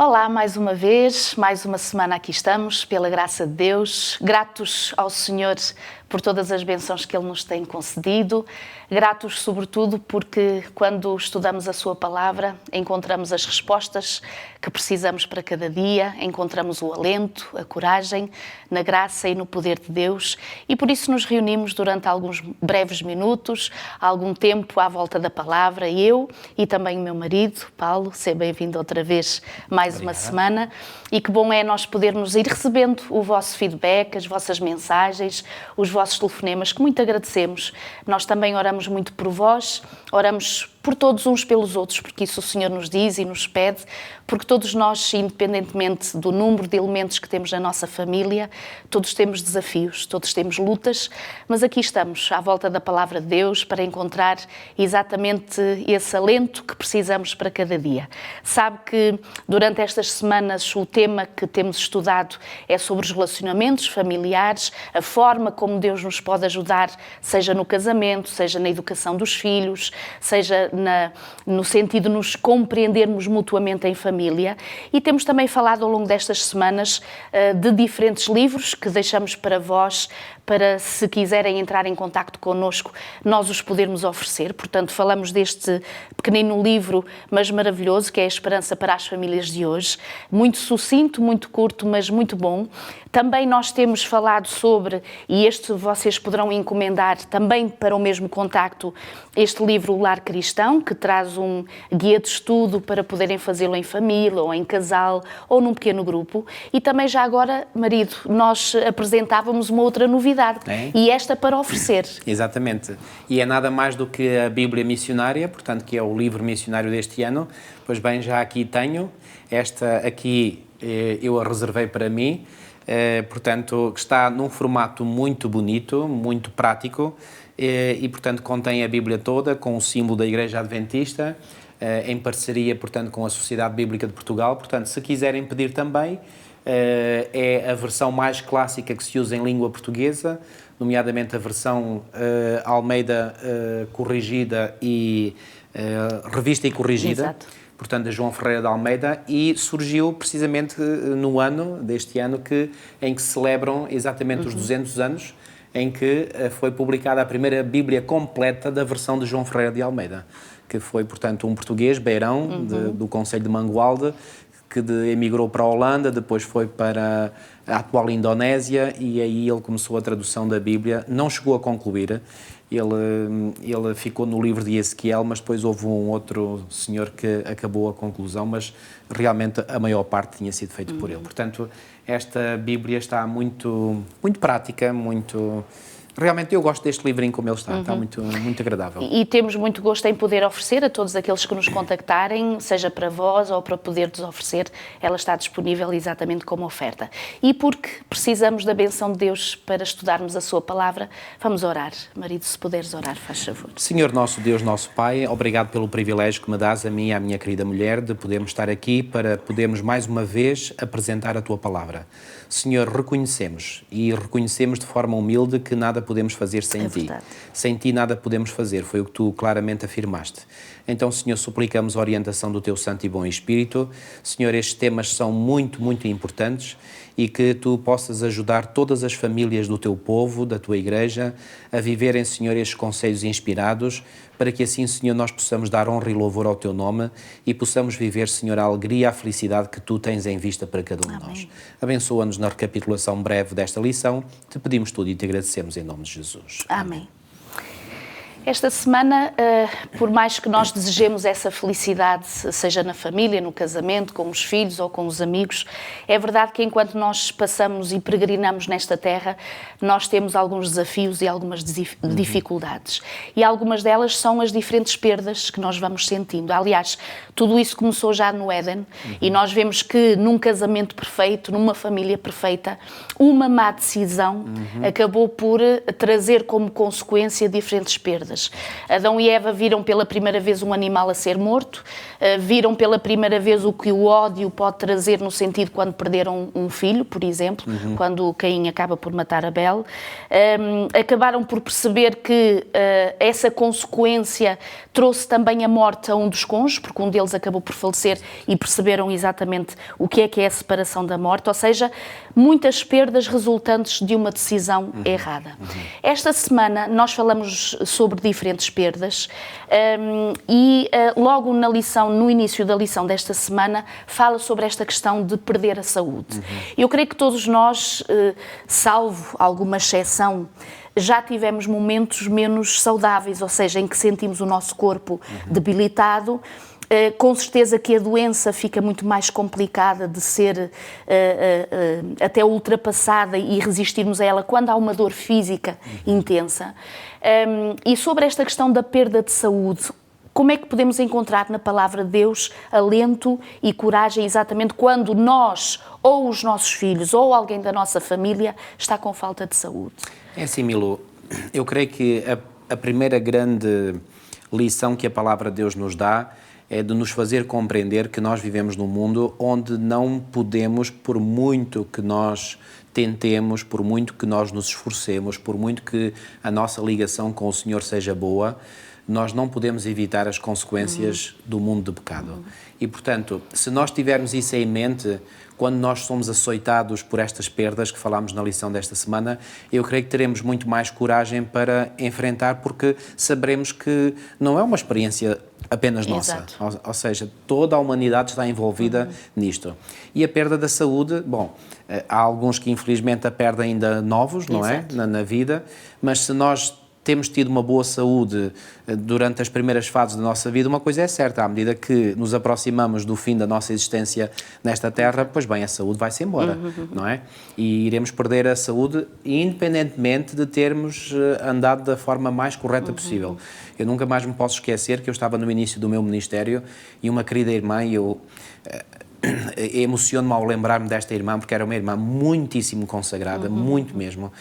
Olá, mais uma vez, mais uma semana aqui estamos, pela graça de Deus, gratos ao Senhor por todas as bênçãos que Ele nos tem concedido, gratos sobretudo porque quando estudamos a Sua Palavra encontramos as respostas que precisamos para cada dia, encontramos o alento, a coragem, na graça e no poder de Deus e por isso nos reunimos durante alguns breves minutos, algum tempo à volta da Palavra, eu e também o meu marido, Paulo, seja bem-vindo outra vez mais uma semana e que bom é nós podermos ir recebendo o vosso feedback, as vossas mensagens, os vossos telefonemas, que muito agradecemos. Nós também oramos muito por vós, oramos por todos uns pelos outros, porque isso o Senhor nos diz e nos pede, porque todos nós, independentemente do número de elementos que temos na nossa família, todos temos desafios, todos temos lutas, mas aqui estamos, à volta da Palavra de Deus, para encontrar exatamente esse alento que precisamos para cada dia. Sabe que durante estas semanas o tema que temos estudado é sobre os relacionamentos familiares, a forma como Deus nos pode ajudar, seja no casamento, seja na educação dos filhos, seja no sentido de nos compreendermos mutuamente em família. E temos também falado ao longo destas semanas de diferentes livros que deixamos para vós, para se quiserem entrar em contacto connosco, nós os podermos oferecer. Portanto, falamos deste pequenino livro, mas maravilhoso, que é a Esperança para as Famílias de hoje. Muito sucinto, muito curto, mas muito bom. Também nós temos falado sobre, e este vocês poderão encomendar também para o mesmo contacto, este livro O Lar Cristão, que traz um guia de estudo para poderem fazê-lo em família, ou em casal, ou num pequeno grupo. E também já agora, marido, nós apresentávamos uma outra novidade, e esta para oferecer. Exatamente. E é nada mais do que a Bíblia Missionária, portanto, que é o livro missionário deste ano. Pois bem, já aqui tenho. Esta aqui eu a reservei para mim. Portanto, que está num formato muito bonito, muito prático e, portanto, contém a Bíblia toda com o símbolo da Igreja Adventista, em parceria, portanto, com a Sociedade Bíblica de Portugal. Portanto, se quiserem pedir também, é a versão mais clássica que se usa em língua portuguesa, nomeadamente a versão Almeida corrigida e revista e corrigida. Exato. Portanto, da João Ferreira de Almeida, e surgiu precisamente no ano, deste ano, em que se celebram exatamente os 200 anos, em que foi publicada a primeira Bíblia completa da versão de João Ferreira de Almeida, que foi, portanto, um português, beirão, do concelho de Mangualde, que emigrou para a Holanda, depois foi para a atual Indonésia, e aí ele começou a tradução da Bíblia, não chegou a concluir. Ele ficou no livro de Ezequiel, mas depois houve um outro senhor que acabou a conclusão, mas realmente a maior parte tinha sido feito por ele. Portanto, esta Bíblia está muito, muito prática, muito... Realmente eu gosto deste livrinho como ele está, está muito, muito agradável. E temos muito gosto em poder oferecer a todos aqueles que nos contactarem, seja para vós ou para poder-nos oferecer, ela está disponível exatamente como oferta. E porque precisamos da benção de Deus para estudarmos a sua palavra, vamos orar. Marido, se puderes orar, faz favor. Senhor nosso Deus, nosso Pai, obrigado pelo privilégio que me dás a mim e à minha querida mulher de podermos estar aqui para podermos mais uma vez apresentar a tua palavra. Senhor, reconhecemos de forma humilde que nada podemos fazer sem Ti. Sem Ti nada podemos fazer, foi o que Tu claramente afirmaste. Então, Senhor, suplicamos a orientação do Teu Santo e Bom Espírito. Senhor, estes temas são muito, muito importantes e que Tu possas ajudar todas as famílias do Teu povo, da Tua Igreja, a viverem, Senhor, estes conselhos inspirados, para que assim, Senhor, nós possamos dar honra e louvor ao Teu nome e possamos viver, Senhor, a alegria e a felicidade que Tu tens em vista para cada um de nós. Abençoa-nos na recapitulação breve desta lição. Te pedimos tudo e te agradecemos em nome de Jesus. Amém. Esta semana, por mais que nós desejemos essa felicidade, seja na família, no casamento, com os filhos ou com os amigos, é verdade que enquanto nós passamos e peregrinamos nesta terra, nós temos alguns desafios e algumas dificuldades. E algumas delas são as diferentes perdas que nós vamos sentindo. Aliás, tudo isso começou já no Éden e nós vemos que num casamento perfeito, numa família perfeita, uma má decisão acabou por trazer como consequência diferentes perdas. perdas. Adão e Eva viram pela primeira vez um animal a ser morto, viram pela primeira vez o que o ódio pode trazer no sentido quando perderam um filho, por exemplo, quando Caim acaba por matar Abel. Acabaram por perceber que essa consequência trouxe também a morte a um dos cônjuges, porque um deles acabou por falecer, e perceberam exatamente o que é a separação da morte, ou seja, muitas perdas resultantes de uma decisão errada. Esta semana nós falamos sobre diferentes perdas e logo no início da lição desta semana, fala sobre esta questão de perder a saúde. Eu creio que todos nós, salvo alguma exceção, já tivemos momentos menos saudáveis, ou seja, em que sentimos o nosso corpo debilitado. Com certeza que a doença fica muito mais complicada de ser até ultrapassada e resistirmos a ela quando há uma dor física intensa. E sobre esta questão da perda de saúde, como é que podemos encontrar na palavra de Deus alento e coragem exatamente quando nós, ou os nossos filhos, ou alguém da nossa família está com falta de saúde? É assim, Milu, eu creio que a primeira grande lição que a palavra de Deus nos dá é de nos fazer compreender que nós vivemos num mundo onde não podemos, por muito que nós tentemos, por muito que nós nos esforcemos, por muito que a nossa ligação com o Senhor seja boa, nós não podemos evitar as consequências do mundo de pecado. E, portanto, se nós tivermos isso em mente, quando nós somos açoitados por estas perdas que falámos na lição desta semana, eu creio que teremos muito mais coragem para enfrentar, porque saberemos que não é uma experiência apenas nossa. Ou seja, toda a humanidade está envolvida nisto. E a perda da saúde, bom, há alguns que infelizmente a perdem ainda novos, não é? Na vida, mas se nós temos tido uma boa saúde durante as primeiras fases da nossa vida, uma coisa é certa, à medida que nos aproximamos do fim da nossa existência nesta Terra, pois bem, a saúde vai-se embora, não é? E iremos perder a saúde independentemente de termos andado da forma mais correta possível. Eu nunca mais me posso esquecer que eu estava no início do meu ministério e uma querida irmã, emociono-me ao lembrar-me desta irmã, porque era uma irmã muitíssimo consagrada, muito mesmo,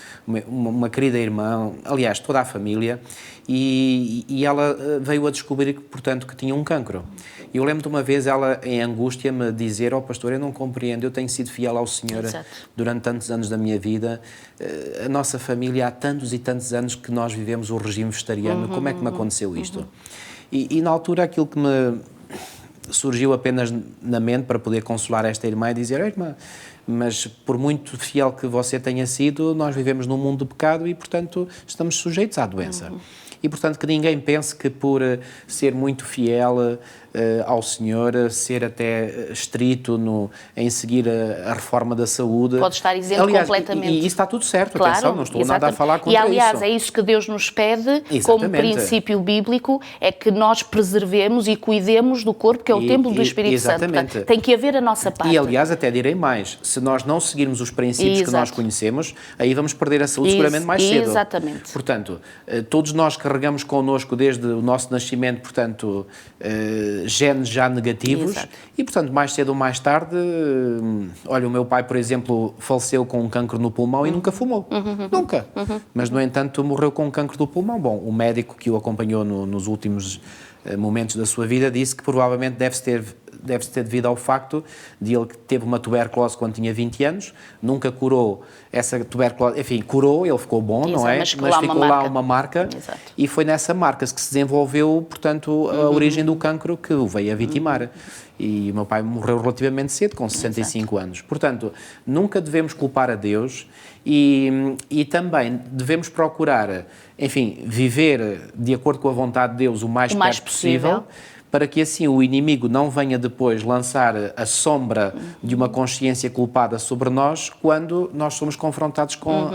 uma querida irmã, aliás, toda a família, e ela veio a descobrir, portanto, que tinha um cancro. Eu lembro de uma vez ela, em angústia, me dizer: "Oh pastor, eu não compreendo, eu tenho sido fiel ao Senhor durante tantos anos da minha vida, a nossa família há tantos e tantos anos que nós vivemos o regime vegetariano, como é que me aconteceu isto?" E na altura aquilo que me surgiu apenas na mente para poder consolar esta irmã e dizer: "Irmã, mas por muito fiel que você tenha sido, nós vivemos num mundo de pecado e, portanto, estamos sujeitos à doença." E, portanto, que ninguém pense que por ser muito fiel ao Senhor, ser até estrito em seguir a reforma da saúde... Pode estar isento, aliás, completamente. E isso está tudo certo, claro, atenção, não estou nada a falar contra isso. E, aliás, é isso que Deus nos pede, como princípio bíblico, é que nós preservemos e cuidemos do corpo, que é o templo do Espírito Santo. Portanto, tem que haver a nossa parte. E, aliás, até direi mais, se nós não seguirmos os princípios que nós conhecemos, aí vamos perder a saúde seguramente mais cedo. Exatamente. Portanto, todos nós carregamos connosco desde o nosso nascimento, portanto, genes já negativos. E, portanto, mais cedo ou mais tarde, olha, o meu pai, por exemplo, faleceu com um cancro no pulmão e nunca fumou. Nunca. Mas, no entanto, morreu com um cancro do pulmão. Bom, o médico que o acompanhou nos últimos momentos da sua vida disse que provavelmente deve-se ter devido ao facto de ele que teve uma tuberculose quando tinha 20 anos, nunca curou essa tuberculose, enfim, curou, ele ficou bom, não é? Mas ficou lá uma marca. E foi nessa marca que se desenvolveu, portanto, a origem do cancro que o veio a vitimar. E o meu pai morreu relativamente cedo, com 65 anos. Portanto, nunca devemos culpar a Deus e também devemos procurar, enfim, viver de acordo com a vontade de Deus o mais perto possível, para que assim o inimigo não venha depois lançar a sombra de uma consciência culpada sobre nós quando nós somos confrontados com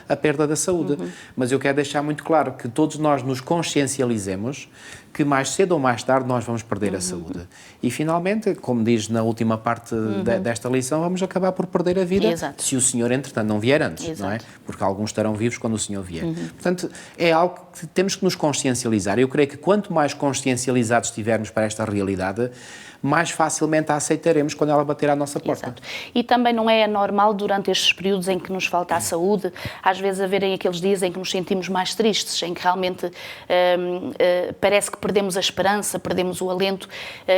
a perda da saúde. Mas eu quero deixar muito claro que todos nós nos consciencializemos que mais cedo ou mais tarde nós vamos perder a saúde. E finalmente, como diz na última parte desta lição, vamos acabar por perder a vida. Exato. Se o Senhor, entretanto, não vier antes, Exato. não é? Porque alguns estarão vivos quando o Senhor vier. Portanto, é algo que temos que nos consciencializar. Eu creio que quanto mais consciencializados estivermos para esta realidade, mais facilmente a aceitaremos quando ela bater à nossa porta. Exato. E também não é anormal, durante estes períodos em que nos falta a saúde, às vezes haverem aqueles dias em que nos sentimos mais tristes, em que realmente parece que perdemos a esperança, perdemos o alento.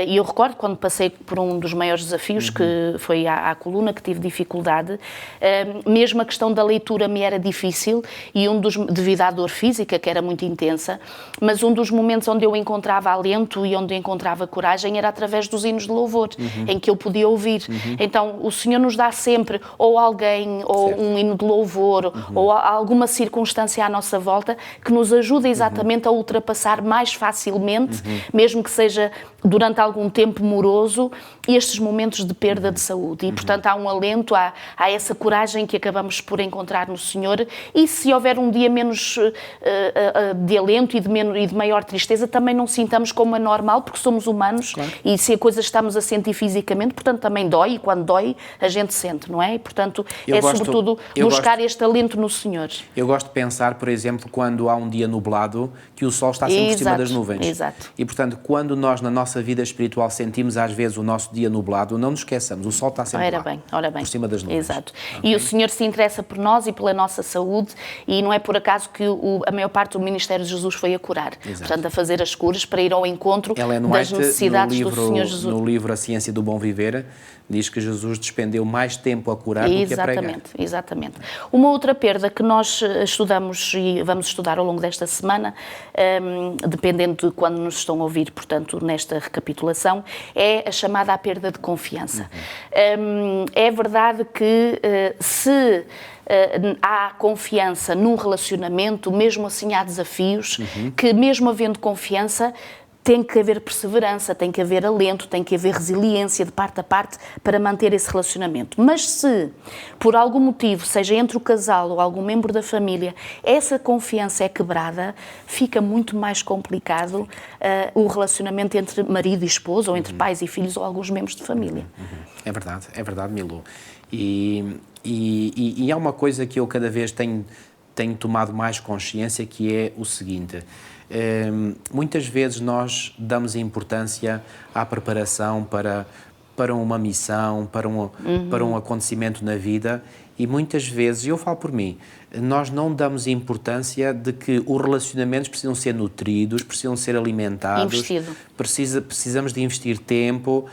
E eu recordo quando passei por um dos maiores desafios, que foi à coluna, que tive dificuldade, mesmo a questão da leitura me era difícil, e devido à dor física, que era muito intensa, mas um dos momentos onde eu encontrava alento e onde encontrava coragem era através dos hinos de louvor, em que eu podia ouvir. Então, o Senhor nos dá sempre ou alguém, ou um hino de louvor, ou alguma circunstância à nossa volta que nos ajuda exatamente a ultrapassar mais facilmente, mesmo que seja durante algum tempo moroso, estes momentos de perda de saúde. E, portanto, há um alento, há essa coragem que acabamos por encontrar no Senhor, e se houver um dia menos de alento e de maior tristeza, também não sintamos como é normal, porque somos humanos, claro. E se a coisa estamos a sentir fisicamente, portanto, também dói, e quando dói, a gente sente, não é? E, portanto, sobretudo buscar este alento no Senhor. Eu gosto de pensar, por exemplo, quando há um dia nublado, que o sol está sempre por cima das nuvens. Exato. E, portanto, quando nós, na nossa vida espiritual, sentimos às vezes o nosso dia nublado, não nos esqueçamos, o sol está sempre lá, por cima das nuvens. Exato. Okay. E o Senhor se interessa por nós e pela nossa saúde, e não é por acaso que a maior parte do ministério de Jesus foi a curar. Exato. Portanto, a fazer as curas para ir ao encontro das necessidades do Senhor Jesus. No livro A Ciência do Bom Viver, diz que Jesus despendeu mais tempo a curar do que a pregar. Exatamente. Uma outra perda que nós estudamos e vamos estudar ao longo desta semana, dependendo de quando nos estão a ouvir, portanto, nesta recapitulação, é a chamada perda de confiança. É verdade que se há confiança num relacionamento, mesmo assim há desafios, que mesmo havendo confiança, tem que haver perseverança, tem que haver alento, tem que haver resiliência de parte a parte para manter esse relacionamento. Mas se, por algum motivo, seja entre o casal ou algum membro da família, essa confiança é quebrada, fica muito mais complicado o relacionamento entre marido e esposa, ou entre pais e filhos, ou alguns membros de família. É verdade, Milu. E há uma coisa que eu cada vez tenho tomado mais consciência, que é o seguinte: muitas vezes nós damos importância à preparação para uma missão, para um acontecimento na vida, e muitas vezes, eu falo por mim, nós não damos importância de que os relacionamentos precisam ser nutridos, precisam ser alimentados, precisamos de investir tempo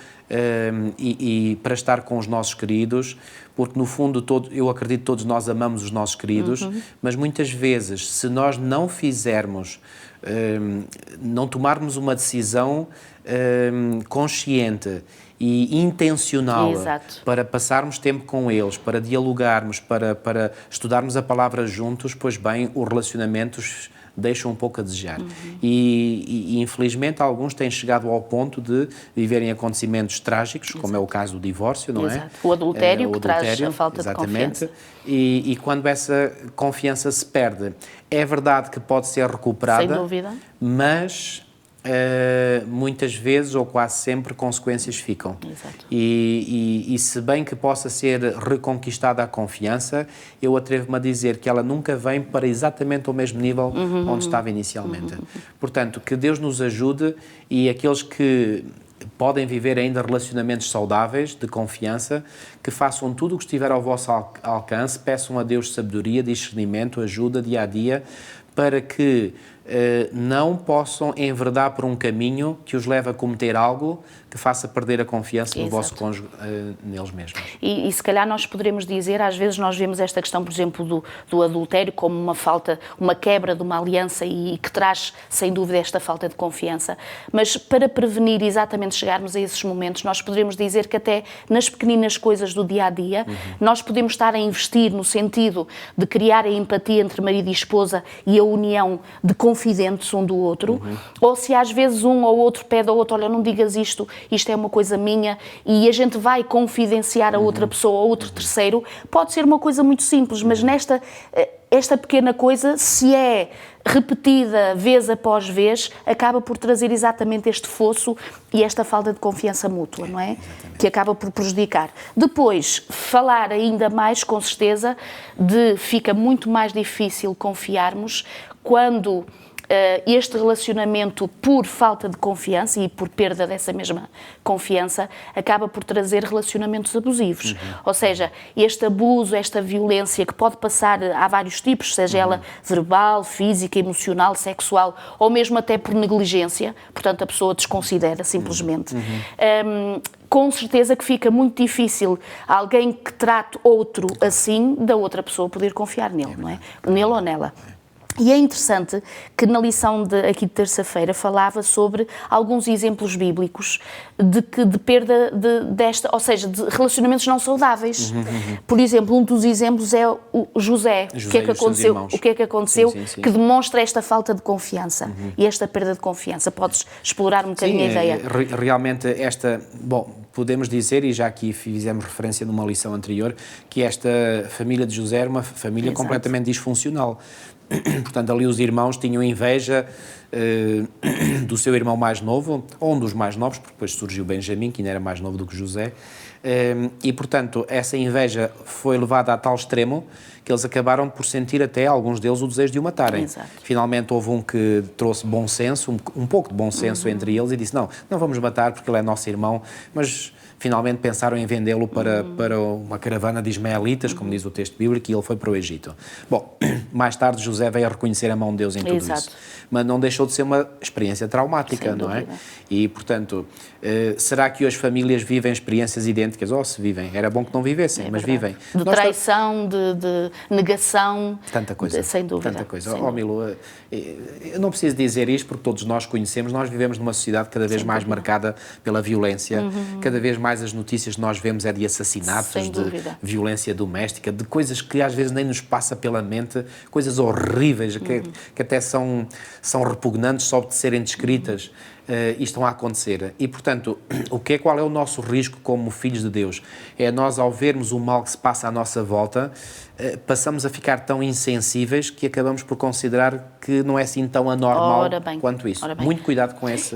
e para estar com os nossos queridos, porque no fundo eu acredito que todos nós amamos os nossos queridos, mas muitas vezes, se nós não fizermos, não tomarmos uma decisão consciente e intencional, exato, para passarmos tempo com eles, para dialogarmos, para estudarmos a palavra juntos, pois bem, os relacionamentos deixam um pouco a desejar. E infelizmente alguns têm chegado ao ponto de viverem acontecimentos trágicos, como é o caso do divórcio, não é? O adultério, que traz a falta de confiança. E quando essa confiança se perde, é verdade que pode ser recuperada, sem dúvida, mas muitas vezes, ou quase sempre, consequências ficam. Exato. E se bem que possa ser reconquistada a confiança, eu atrevo-me a dizer que ela nunca vem para exatamente o mesmo nível onde estava inicialmente. Portanto, que Deus nos ajude, e aqueles que podem viver ainda relacionamentos saudáveis, de confiança, que façam tudo o que estiver ao vosso alcance, peçam a Deus sabedoria, discernimento, ajuda dia a dia, para que não possam enverdar por um caminho que os leve a cometer algo que faça perder a confiança no vosso cônjuge, neles mesmos. E se calhar nós poderemos dizer, às vezes nós vemos esta questão, por exemplo, do adultério como uma falta, uma quebra de uma aliança, e que traz, sem dúvida, esta falta de confiança. Mas para prevenir exatamente chegarmos a esses momentos, nós poderemos dizer que até nas pequeninas coisas do dia-a-dia, nós podemos estar a investir no sentido de criar a empatia entre marido e esposa e a união de confidentes um do outro, ou se às vezes um ou outro pede ao outro, olha, não digas isto é uma coisa minha, e a gente vai confidenciar a outra pessoa, a outro terceiro, pode ser uma coisa muito simples, mas esta pequena coisa, se é repetida vez após vez, acaba por trazer exatamente este fosso e esta falta de confiança mútua, não é? Exatamente. Que acaba por prejudicar. Depois, falar ainda mais, com certeza, fica muito mais difícil confiarmos quando este relacionamento, por falta de confiança e por perda dessa mesma confiança, acaba por trazer relacionamentos abusivos. Ou seja, este abuso, esta violência que pode passar a vários tipos, seja ela verbal, física, emocional, sexual, ou mesmo até por negligência, portanto a pessoa desconsidera simplesmente. Com certeza que fica muito difícil alguém que trate outro assim, da outra pessoa poder confiar nele, não é? Nele ou nela. E é interessante que na lição aqui de terça-feira falava sobre alguns exemplos bíblicos de perda desta, ou seja, de relacionamentos não saudáveis. Por exemplo, um dos exemplos é o José. O que é que aconteceu Sim. que demonstra esta falta de confiança e esta perda de confiança? Podes explorar um bocadinho a ideia? Realmente podemos dizer, e já aqui fizemos referência numa lição anterior, que esta família de José era uma família completamente disfuncional. Portanto, ali os irmãos tinham inveja do seu irmão mais novo, ou um dos mais novos, porque depois surgiu Benjamim, que ainda era mais novo do que José, e, portanto, essa inveja foi levada a tal extremo que eles acabaram por sentir até, alguns deles, o desejo de o matarem. Exato. Finalmente houve um que trouxe bom senso, um pouco de bom senso entre eles, e disse, não vamos matar porque ele é nosso irmão, mas finalmente pensaram em vendê-lo para uma caravana de ismaelitas, como diz o texto bíblico, e ele foi para o Egito. Bom, mais tarde José veio a reconhecer a mão de Deus em tudo isso. Mas não deixou de ser uma experiência traumática, não é? E, portanto, será que hoje famílias vivem experiências idênticas? Se vivem, era bom que não vivessem, mas vivem. De traição, de negação. Tanta coisa. Sem dúvida. Tanta coisa. Milo, eu não preciso dizer isto porque todos nós conhecemos, nós vivemos numa sociedade cada vez mais marcada pela violência, cada vez mais as notícias que nós vemos é de assassinatos, de violência doméstica, de coisas que às vezes nem nos passa pela mente, coisas horríveis que até são repugnantes só de serem descritas. E estão a acontecer. E, portanto, qual é o nosso risco como filhos de Deus? É nós, ao vermos o mal que se passa à nossa volta, passamos a ficar tão insensíveis que acabamos por considerar que não é assim tão anormal quanto isso. Muito cuidado com isso.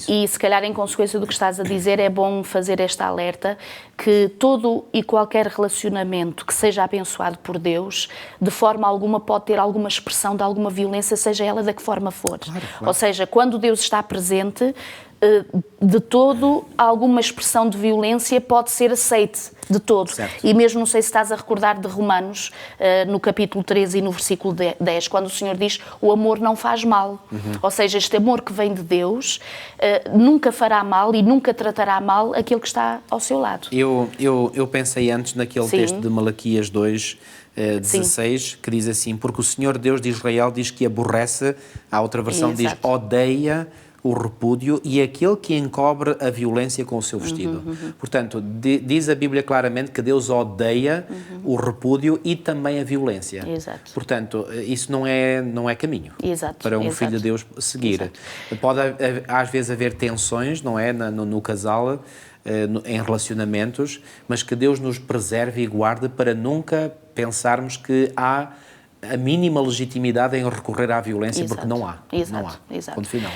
E, se calhar, em consequência do que estás a dizer, é bom fazer esta alerta que todo e qualquer relacionamento que seja abençoado por Deus, de forma alguma pode ter alguma expressão de alguma violência, seja ela da que forma for. Claro. Ou seja, quando Deus está presente, de todo, alguma expressão de violência pode ser aceite, de todo. Certo. E mesmo, não sei se estás a recordar de Romanos, no capítulo 13 e no versículo 10, quando o Senhor diz, o amor não faz mal. Ou seja, este amor que vem de Deus nunca fará mal e nunca tratará mal aquele que está ao seu lado. Eu pensei antes naquele texto de Malaquias 2, 16, que diz assim, porque o Senhor Deus de Israel diz que aborrece, a outra versão diz, odeia o repúdio e aquele que encobre a violência com o seu vestido. Portanto, diz a Bíblia claramente que Deus odeia o repúdio e também a violência. Exato. Portanto, isso não é caminho para um filho de Deus seguir. Pode às vezes haver tensões, não é, no casal, em relacionamentos, mas que Deus nos preserve e guarde para nunca pensarmos que há a mínima legitimidade em recorrer à violência, porque não há. Não há. Ponto final.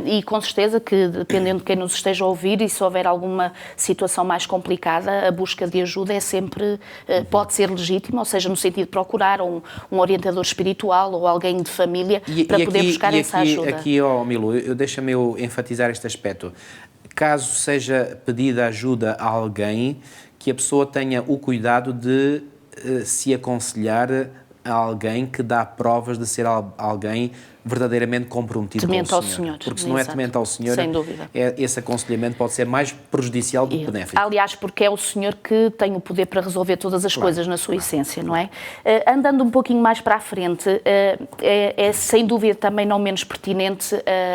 E com certeza que, dependendo de quem nos esteja a ouvir, e se houver alguma situação mais complicada, a busca de ajuda é sempre, pode ser legítima, ou seja, no sentido de procurar um orientador espiritual ou alguém de família para poder buscar essa ajuda. Aqui, Milo, deixa-me enfatizar este aspecto. Caso seja pedida ajuda a alguém, que a pessoa tenha o cuidado de se aconselhar a alguém que dá provas de ser alguém verdadeiramente comprometido temente com o Senhor. Porque se não é temente ao Senhor, sem dúvida, esse aconselhamento pode ser mais prejudicial do que benéfico. Aliás, porque é o Senhor que tem o poder para resolver todas as coisas na sua essência, não é? Andando um pouquinho mais para a frente, é sem dúvida também não menos pertinente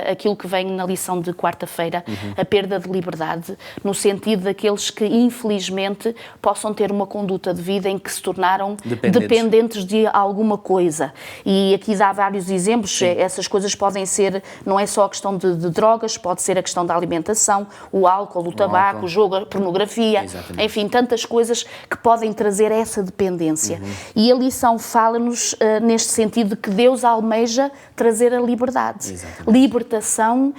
aquilo que vem na lição de quarta-feira, a perda de liberdade, no sentido daqueles que infelizmente possam ter uma conduta de vida em que se tornaram dependentes de alguma coisa. E aqui dá vários exemplos, Essas coisas podem ser, não é só a questão de drogas, pode ser a questão da alimentação, o álcool, o tabaco, o jogo, a pornografia, enfim, tantas coisas que podem trazer essa dependência. E a lição fala-nos neste sentido de que Deus almeja trazer a liberdade. Libertação,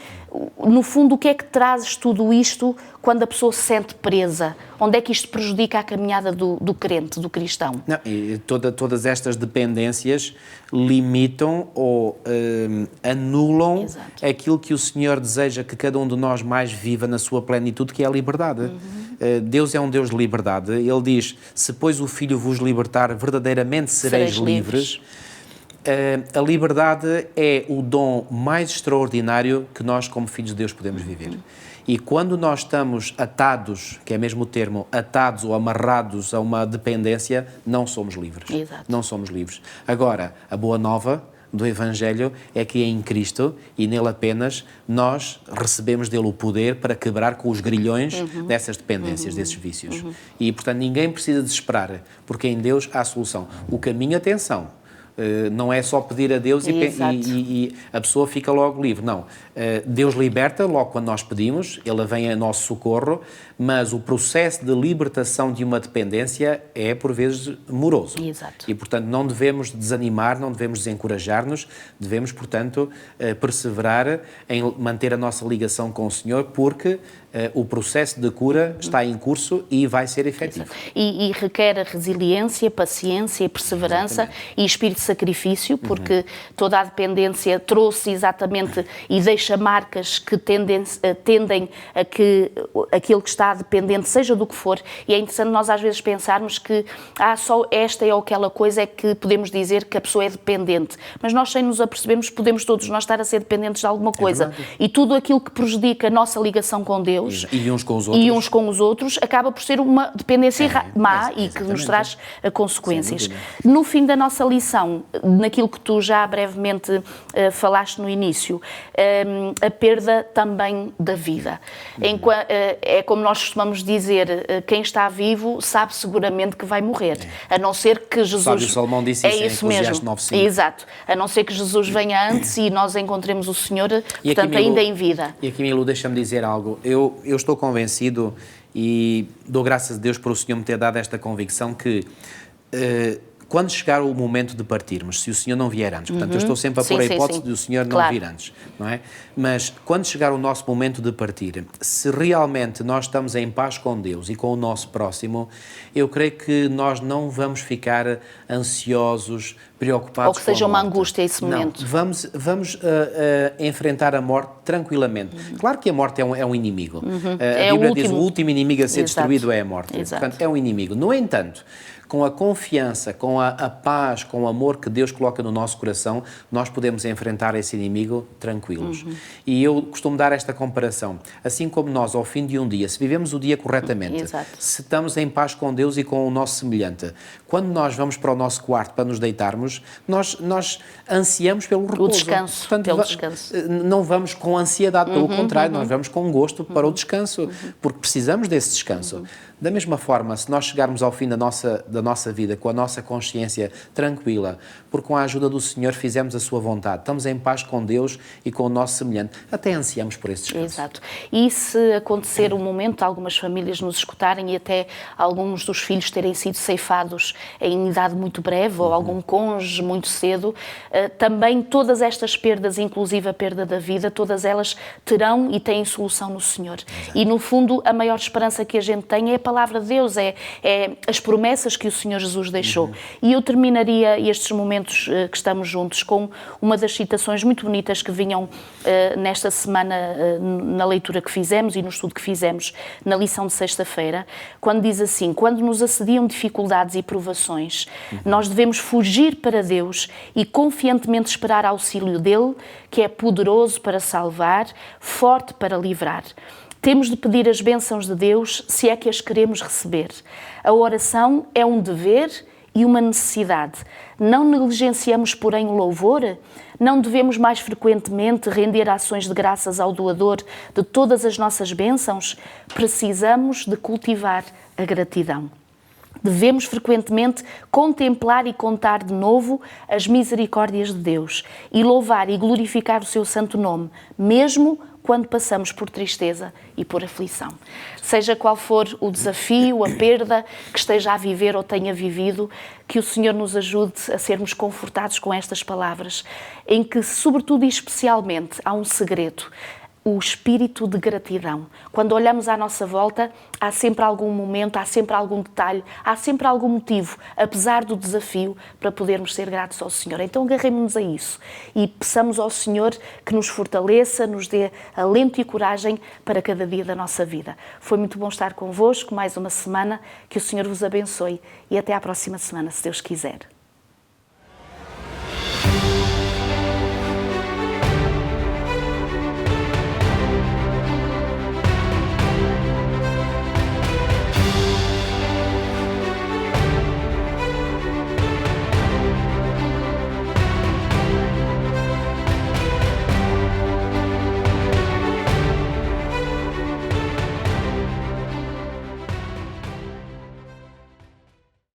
no fundo, o que é que traz tudo isto quando a pessoa se sente presa? Onde é que isto prejudica a caminhada do crente, do cristão? Não, e todas estas dependências limitam ou anulam aquilo que o Senhor deseja que cada um de nós mais viva na sua plenitude, que é a liberdade. Deus é um Deus de liberdade. Ele diz, se pois o Filho vos libertar, verdadeiramente sereis livres. A liberdade é o dom mais extraordinário que nós, como filhos de Deus, podemos viver. E quando nós estamos atados, que é mesmo o termo, atados ou amarrados a uma dependência, não somos livres. Não somos livres. Agora, a boa nova do Evangelho é que em Cristo e nele apenas nós recebemos dele o poder para quebrar com os grilhões dessas dependências, desses vícios. E, portanto, ninguém precisa desesperar, porque em Deus há solução. O caminho, atenção, não é só pedir a Deus e a pessoa fica logo livre. Não. Deus liberta logo quando nós pedimos, Ele vem a nosso socorro, mas o processo de libertação de uma dependência é, por vezes, moroso. E, portanto, não devemos desanimar, não devemos desencorajar-nos, devemos, portanto, perseverar em manter a nossa ligação com o Senhor, porque o processo de cura está em curso e vai ser efetivo. E requer a resiliência, paciência e perseverança e espírito de sacrifício, porque toda a dependência trouxe exatamente e deixa marcas que tendem a que aquilo que está dependente, seja do que for, e é interessante nós às vezes pensarmos que só esta ou aquela coisa é que podemos dizer que a pessoa é dependente, mas nós sem nos apercebermos podemos todos nós estar a ser dependentes de alguma coisa, e tudo aquilo que prejudica a nossa ligação com Deus e uns com os outros acaba por ser uma dependência má e que nos traz consequências. No fim da nossa lição, naquilo que tu já brevemente falaste no início, a perda também da vida. É como nós costumamos dizer, quem está vivo sabe seguramente que vai morrer, a não ser que Jesus... Sábio Salomão disse isso, é isso mesmo. 9:5. Exato. A não ser que Jesus venha antes e nós encontremos o Senhor, portanto, ainda em vida. E aqui, Milu, deixa-me dizer algo. Eu estou convencido e dou graças a Deus por o Senhor me ter dado esta convicção que quando chegar o momento de partirmos, se o Senhor não vier antes, portanto, eu estou sempre a pôr a hipótese de o Senhor não vir antes, não é? Mas quando chegar o nosso momento de partir, se realmente nós estamos em paz com Deus e com o nosso próximo, eu creio que nós não vamos ficar ansiosos, preocupados. Ou que seja uma angústia esse momento. Não, vamos enfrentar a morte tranquilamente. Claro que a morte é um inimigo. A Bíblia diz o último inimigo a ser destruído é a morte. Portanto, é um inimigo. No entanto, com a confiança, com a paz, com o amor que Deus coloca no nosso coração, nós podemos enfrentar esse inimigo tranquilos. E eu costumo dar esta comparação. Assim como nós, ao fim de um dia, se vivemos o dia corretamente, se estamos em paz com Deus e com o nosso semelhante, quando nós vamos para o nosso quarto para nos deitarmos, nós ansiamos pelo repouso. O descanso. Portanto, pelo descanso. Não vamos com ansiedade, pelo contrário, nós vamos com gosto para o descanso, porque precisamos desse descanso. Da mesma forma, se nós chegarmos ao fim da nossa vida com a nossa consciência tranquila, porque com a ajuda do Senhor fizemos a sua vontade, estamos em paz com Deus e com o nosso semelhante, até ansiamos por esse descanso. Exato. E se acontecer um momento, algumas famílias nos escutarem e até alguns dos filhos terem sido ceifados em idade muito breve, ou algum cônjuge muito cedo, também todas estas perdas, inclusive a perda da vida, todas elas terão e têm solução no Senhor. Exato. E no fundo, a maior esperança que a gente tem é a palavra de Deus, é as promessas que o Senhor Jesus deixou. E eu terminaria estes momentos que estamos juntos com uma das citações muito bonitas que vinham nesta semana na leitura que fizemos e no estudo que fizemos na lição de sexta-feira, quando diz assim: quando nos assediam dificuldades e provações, nós devemos fugir para Deus e confiantemente esperar auxílio dele, que é poderoso para salvar, forte para livrar. Temos de pedir as bênçãos de Deus se é que as queremos receber. A oração é um dever e uma necessidade. Não negligenciamos, porém, o louvor? Não devemos mais frequentemente render ações de graças ao doador de todas as nossas bênçãos? Precisamos de cultivar a gratidão. Devemos frequentemente contemplar e contar de novo as misericórdias de Deus e louvar e glorificar o seu santo nome, mesmo quando passamos por tristeza e por aflição. Seja qual for o desafio, a perda que esteja a viver ou tenha vivido, que o Senhor nos ajude a sermos confortados com estas palavras, em que, sobretudo e especialmente, há um segredo: o espírito de gratidão. Quando olhamos à nossa volta, há sempre algum momento, há sempre algum detalhe, há sempre algum motivo, apesar do desafio, para podermos ser gratos ao Senhor. Então agarremos-nos a isso e peçamos ao Senhor que nos fortaleça, nos dê alento e coragem para cada dia da nossa vida. Foi muito bom estar convosco, mais uma semana, que o Senhor vos abençoe e até à próxima semana, se Deus quiser.